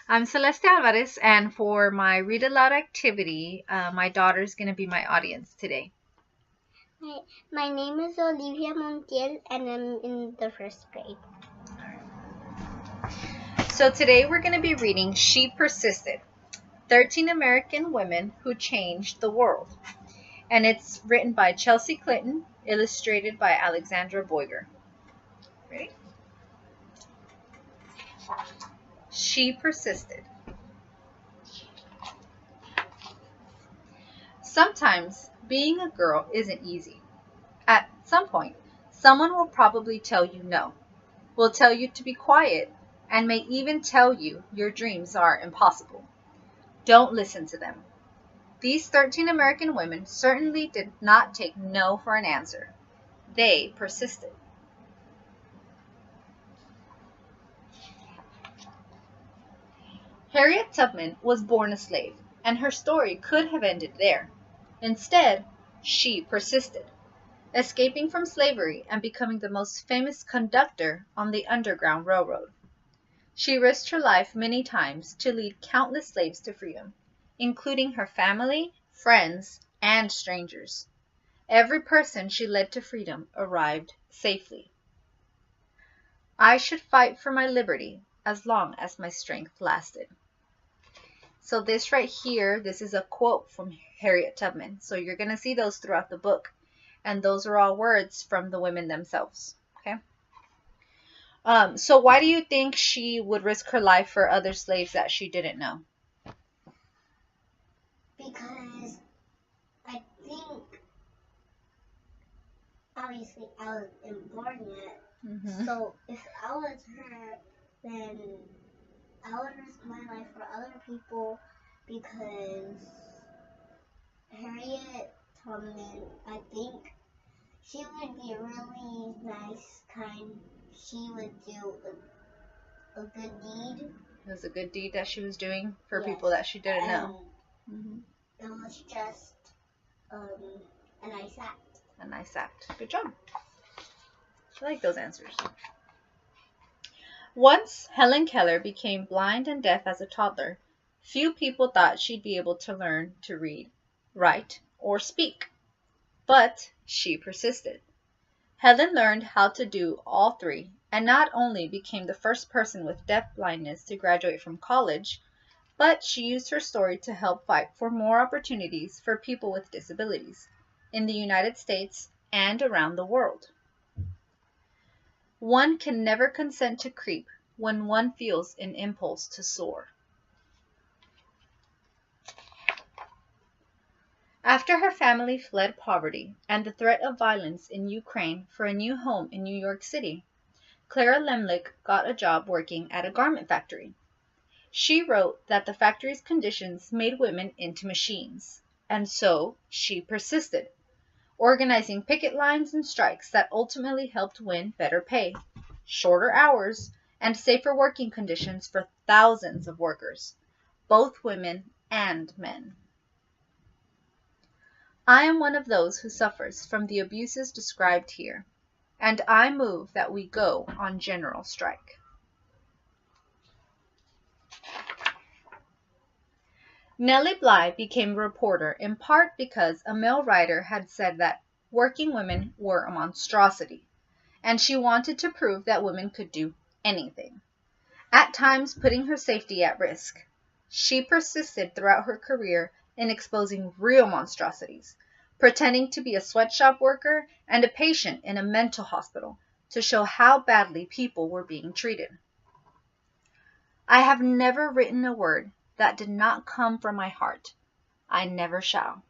I'm Celeste Alvarez, and for my Read Aloud activity, my daughter's going to be my audience today. Hi, my name is Olivia Montiel, and I'm in the first grade. So today we're going to be reading She Persisted, 13 American Women Who Changed the World. And it's written by Chelsea Clinton, illustrated by Alexandra Boyger. Ready? She persisted. Sometimes being a girl isn't easy. At some point, someone will probably tell you no, will tell you to be quiet, and may even tell you your dreams are impossible. Don't listen to them. These 13 American women certainly did not take no for an answer. They persisted. Harriet Tubman was born a slave, and her story could have ended there. Instead, she persisted, escaping from slavery and becoming the most famous conductor on the Underground Railroad. She risked her life many times to lead countless slaves to freedom, including her family, friends, and strangers. Every person she led to freedom arrived safely. I should fight for my liberty as long as my strength lasted. So this right here, this is a quote from Harriet Tubman. So you're going to see those throughout the book. And those are all words from the women themselves. Okay. So why do you think she would risk her life for other slaves that she didn't know? Because I think, obviously, I wasn't born yet. So if I was her, then I would risk my life for other people because Harriet Tubman, I think she would be really nice, kind. She would do a good deed. It was a good deed that she was doing for people that she didn't know. It was just a nice act. A nice act. Good job. I like those answers. Once Helen Keller became blind and deaf as a toddler, few people thought she'd be able to learn to read, write, or speak. But she persisted. Helen learned how to do all three and not only became the first person with deaf blindness to graduate from college, but she used her story to help fight for more opportunities for people with disabilities in the United States and around the world. One can never consent to creep when one feels an impulse to soar. After her family fled poverty and the threat of violence in Ukraine for a new home in New York City, Clara Lemlich got a job working at a garment factory. She wrote that the factory's conditions made women into machines, and so she persisted, organizing picket lines and strikes that ultimately helped win better pay, shorter hours, and safer working conditions for thousands of workers, both women and men. I am one of those who suffers from the abuses described here, and I move that we go on general strike. Nellie Bly became a reporter in part because a male writer had said that working women were a monstrosity, and she wanted to prove that women could do anything, at times putting her safety at risk. She persisted throughout her career in exposing real monstrosities, pretending to be a sweatshop worker and a patient in a mental hospital to show how badly people were being treated. I have never written a word that did not come from my heart. I never shall.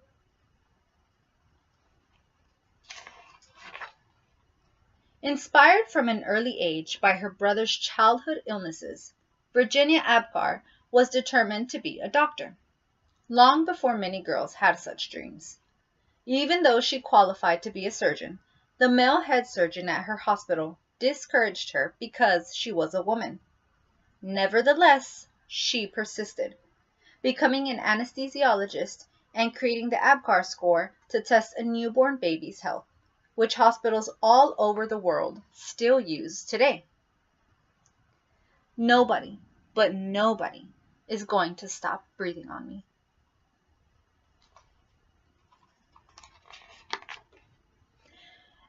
Inspired from an early age by her brother's childhood illnesses, Virginia Abgar was determined to be a doctor, long before many girls had such dreams. Even though she qualified to be a surgeon, the male head surgeon at her hospital discouraged her because she was a woman. Nevertheless, she persisted, becoming an anesthesiologist and creating the Abgar score to test a newborn baby's health, which hospitals all over the world still use today. Nobody, but nobody, is going to stop breathing on me.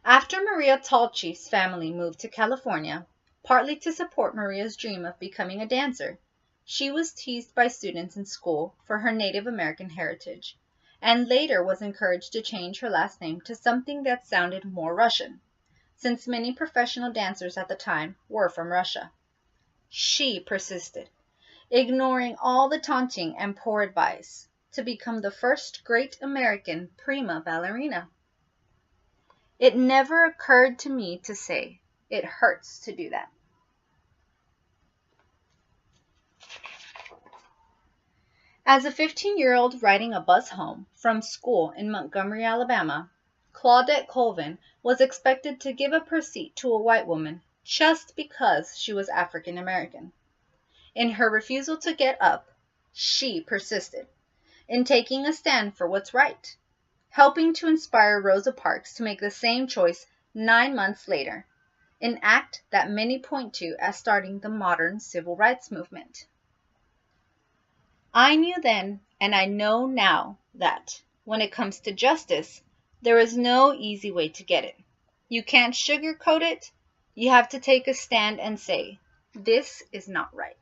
After Maria Talchi's family moved to California, partly to support Maria's dream of becoming a dancer, she was teased by students in school for her Native American heritage, and later was encouraged to change her last name to something that sounded more Russian, since many professional dancers at the time were from Russia. She persisted, ignoring all the taunting and poor advice, to become the first great American prima ballerina. It never occurred to me to say, it hurts to do that. As a 15-year-old riding a bus home from school in Montgomery, Alabama, Claudette Colvin was expected to give up her seat to a white woman just because she was African American. In her refusal to get up, she persisted in taking a stand for what's right, helping to inspire Rosa Parks to make the same choice 9 months later, an act that many point to as starting the modern civil rights movement. I knew then, and I know now, that when it comes to justice, there is no easy way to get it. You can't sugarcoat it. You have to take a stand and say, this is not right.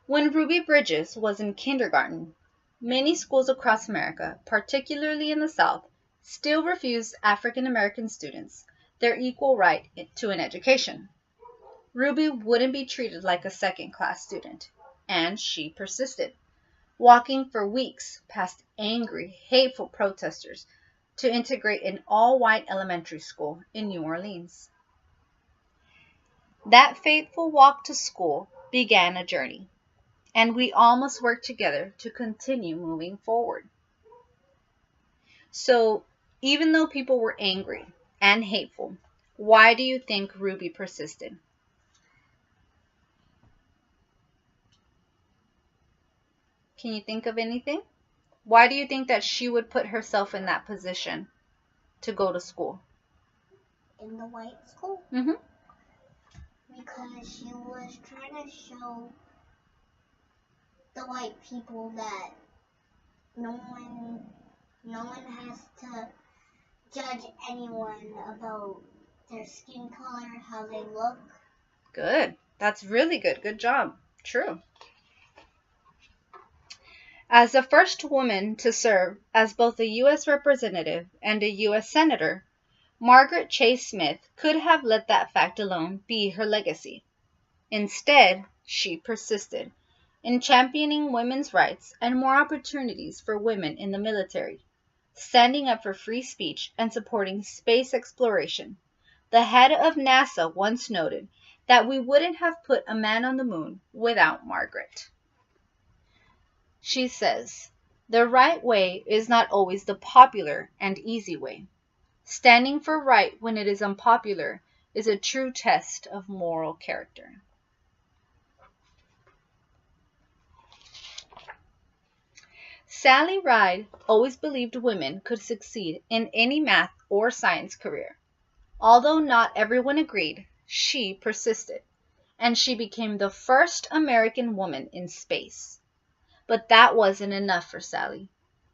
When Ruby Bridges was in kindergarten, many schools across America, particularly in the South, still refused African American students their equal right to an education. Ruby wouldn't be treated like a second-class student, and she persisted, walking for weeks past angry, hateful protesters to integrate an all-white elementary school in New Orleans. That fateful walk to school began a journey, and we all must work together to continue moving forward. So, even though people were angry and hateful, why do you think Ruby persisted? Can you think of anything? Why do you think that she would put herself in that position to go to school? In the white school? Mm-hmm. Because she was trying to show the white people that no one has to judge anyone about their skin color, how they look. Good. That's really good. Good job. True. As the first woman to serve as both a U.S. representative and a U.S. senator, Margaret Chase Smith could have let that fact alone be her legacy. Instead, she persisted in championing women's rights and more opportunities for women in the military, standing up for free speech and supporting space exploration. The head of NASA once noted that we wouldn't have put a man on the moon without Margaret. She says, the right way is not always the popular and easy way. Standing for right when it is unpopular is a true test of moral character. Sally Ride always believed women could succeed in any math or science career. Although not everyone agreed, she persisted, and she became the first American woman in space. But that wasn't enough for Sally.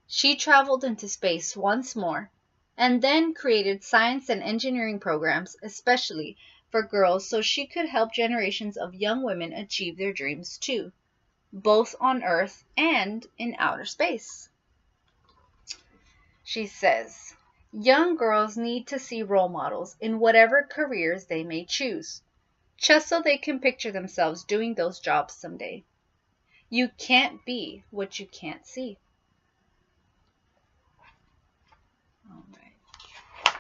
She traveled into space once more, and then created science and engineering programs, especially for girls, so she could help generations of young women achieve their dreams too, both on Earth and in outer space. She says, young girls need to see role models in whatever careers they may choose, just so they can picture themselves doing those jobs someday. You can't be what you can't see. All right.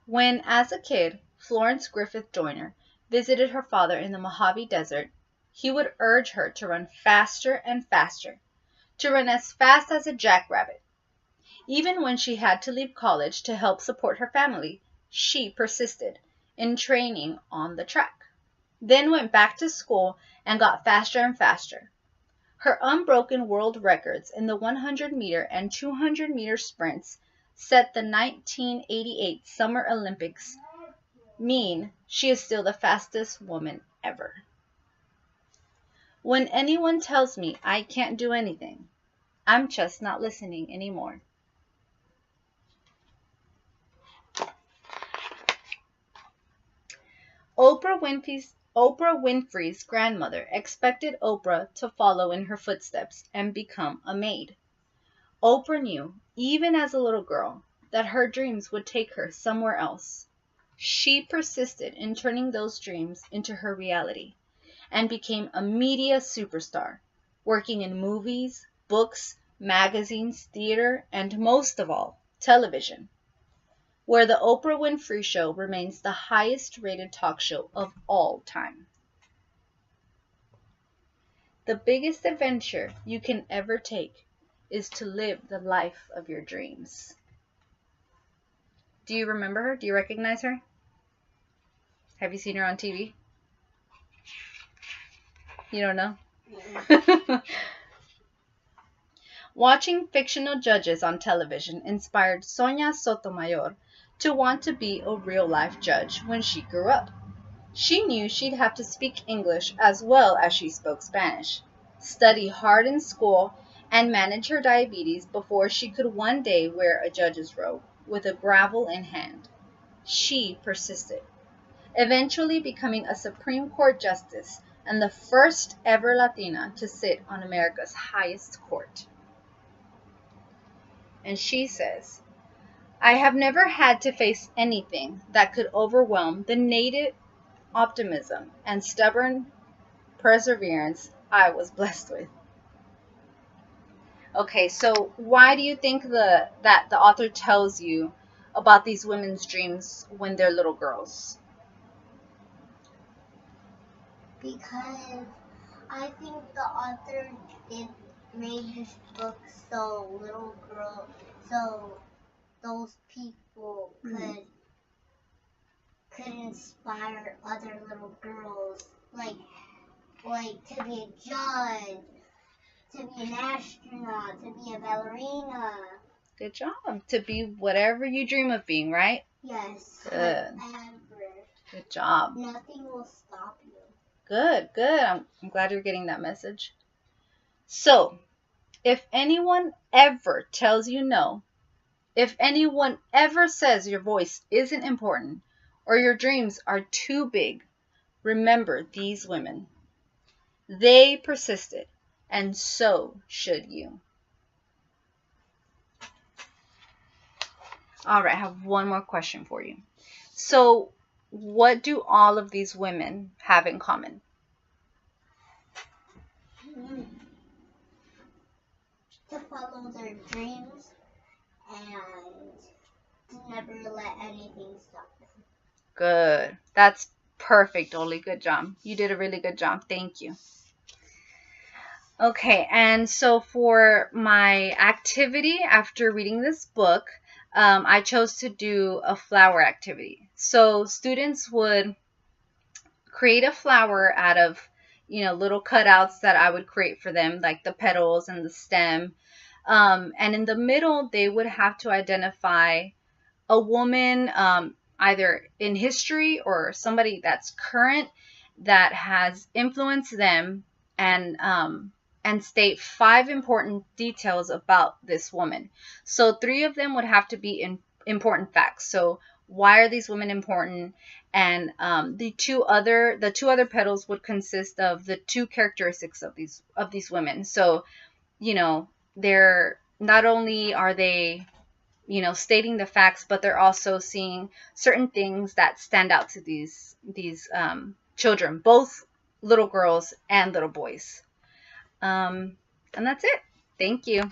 When, as a kid, Florence Griffith Joyner visited her father in the Mojave Desert, he would urge her to run faster and faster, to run as fast as a jackrabbit. Even when she had to leave college to help support her family, she persisted in training on the track, then went back to school and got faster and faster. Her unbroken world records in the 100-meter and 200-meter sprints set the 1988 Summer Olympics mean she is still the fastest woman ever. When anyone tells me I can't do anything, I'm just not listening anymore. Oprah Winfrey's grandmother expected Oprah to follow in her footsteps and become a maid. Oprah knew, even as a little girl, that her dreams would take her somewhere else. She persisted in turning those dreams into her reality and became a media superstar, working in movies, books, magazines, theater, and most of all, television, where the Oprah Winfrey Show remains the highest rated talk show of all time. The biggest adventure you can ever take is to live the life of your dreams. Do you remember her? Do you recognize her? Have you seen her on TV? You don't know? Yeah. Watching fictional judges on television inspired Sonia Sotomayor to want to be a real-life judge when she grew up. She knew she'd have to speak English as well as she spoke Spanish, study hard in school, and manage her diabetes before she could one day wear a judge's robe with a gavel in hand. She persisted, eventually becoming a Supreme Court justice and the first ever Latina to sit on America's highest court. And she says, I have never had to face anything that could overwhelm the native optimism and stubborn perseverance I was blessed with. Okay, so why do you think that the author tells you about these women's dreams when they're little girls? Because I think the author made this book so those people could inspire other little girls, like to be a judge, to be an astronaut, to be a ballerina. Good job. To be whatever you dream of being, right? Yes. Good. Forever. Good job. Nothing will stop you. Good, good. I'm glad you're getting that message. So, if anyone ever tells you no, if anyone ever says your voice isn't important or your dreams are too big, remember these women. They persisted, and so should you. All right, I have one more question for you. So, what do all of these women have in common? To follow their dreams and to never let anything stop them. Good. That's perfect, Oli. Good job. You did a really good job. Thank you. Okay, and so for my activity after reading this book, I chose to do a flower activity. So students would create a flower out of, little cutouts that I would create for them, like the petals and the stem. And in the middle, they would have to identify a woman, either in history or somebody that's current that has influenced them, and state 5 important details about this woman. So 3 of them would have to be important facts. So why are these women important? And the two other petals would consist of the 2 characteristics of these women. So, they're not only are they, stating the facts, but they're also seeing certain things that stand out to these children, both little girls and little boys. And that's it. Thank you.